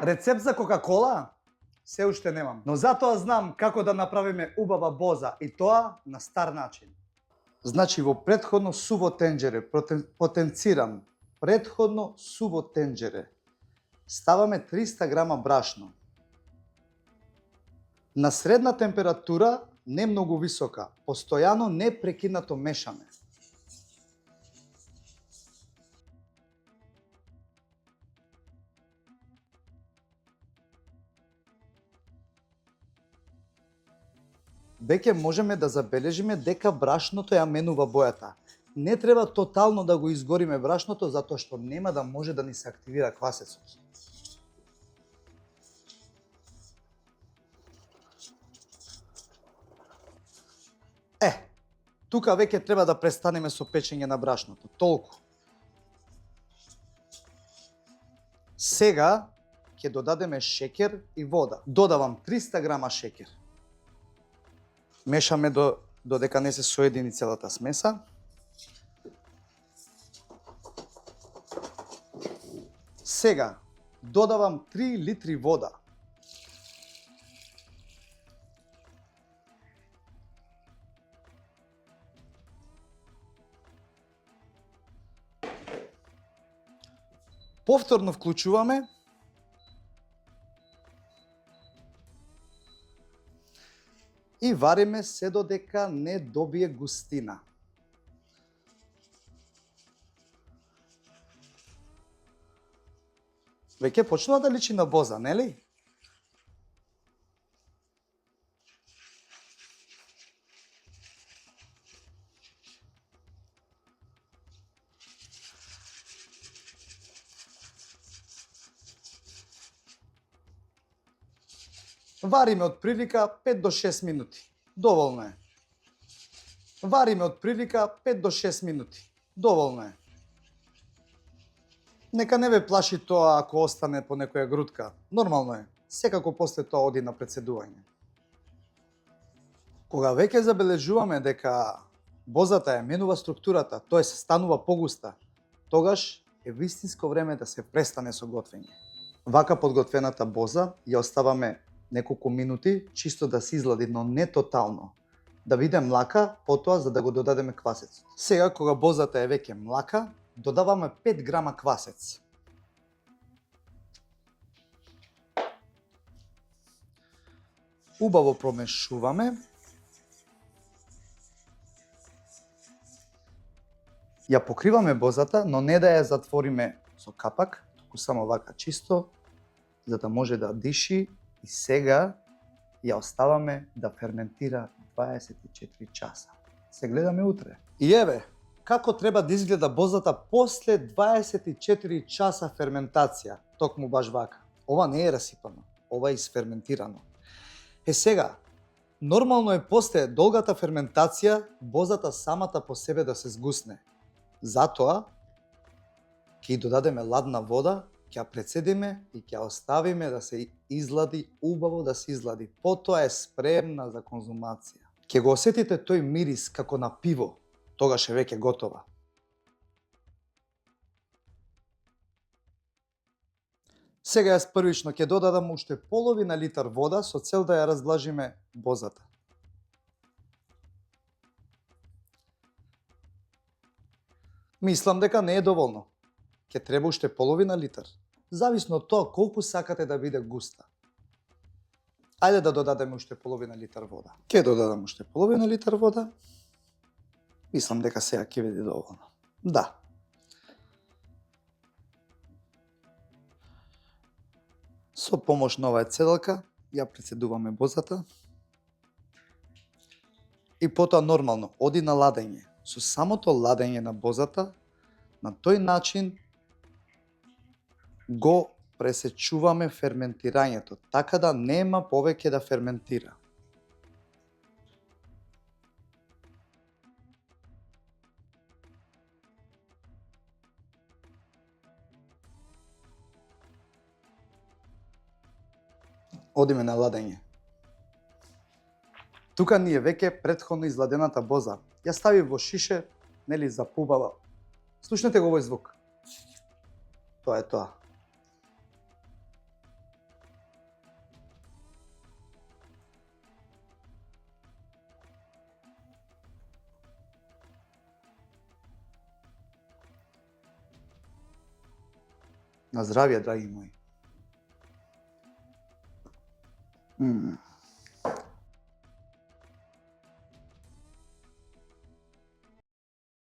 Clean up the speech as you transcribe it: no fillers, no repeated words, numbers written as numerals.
Рецепт за Кока-кола? Се уште немам, но затоа знам како да направиме убава боза и тоа на стар начин. Значи во претходно суво тенџере, потенцирам, претходно суво тенџере, ставаме 300 грама брашно. На средна температура, не многу висока, постојано непрекинато мешаме. Веќе можеме да забележиме дека брашното ја менува бојата. Не треба тотално да го изгориме брашното, затоа што нема да може да ни се активира квасецот. Тука веќе треба да престанеме со печење на брашното. Толку. Сега ќе додадеме шеќер и вода. Додавам 300 грама шеќер. Мешаме додека не се соедини целата смеса. Сега додавам 3 литри вода. Повторно вклучуваме. И вариме се додека не добие густина. Веќе почнува да личи на боза, нели? Вариме од прилика 5 до 6 минути. Доволно е. Вариме од прилика 5 до 6 минути. Доволно е. Нека не ве плаши тоа ако остане по некоја грудка. Нормално е. Секако после тоа оди на прецедување. Кога веќе забележуваме дека бозата ја менува структурата, тоа станува погуста, тогаш е вистинско време да се престане со готвење. Вака подготвената боза ја оставаме неколку минути, чисто да се излади, но не тотално. Да биде млака, потоа за да го додадеме квасец. Сега, кога бозата е веќе млака, додаваме 5 грама квасец. Убаво промешуваме. Ја покриваме бозата, но не да ја затвориме со капак, туку само вака чисто, за да може да диши. И сега ја оставаме да ферментира 24 часа. Се гледаме утре. И еве, како треба да изгледа бозата после 24 часа ферментација. Токму баш вака. Ова не е расипано, ова е изферментирано. Сега, нормално е после долгата ферментација бозата самата по себе да се згусне. Затоа ќе додадеме ладна вода, ќе ја прецедиме и ќе ја оставиме да се излади, убаво да се излади. Потоа е спремна за конзумација. Ќе го осетите тој мирис како на пиво, тогаш е веќе готова. Сега јас првично ќе додадам уште половина литар вода со цел да ја разблажиме бозата. Мислам дека не е доволно. Ќе треба уште половина литар. Зависно од тоа колку сакате да биде густа. Ајде да додадеме уште половина литар вода. Ќе додадам уште половина литар вода. Мислам дека сега ќе биде доволно. Да. Со помош на оваа цедалка ја прецедуваме бозата. И потоа нормално оди на ладење. Со самото ладење на бозата, на тој начин го пресечуваме ферментирањето, така да нема повеќе да ферментира. Одиме на ладење. Тука ни е веќе претходно изладената боза. Ја стави во шише, нели запубава. Слушнете го овој звук. Тоа е тоа. На здравје, драги мои.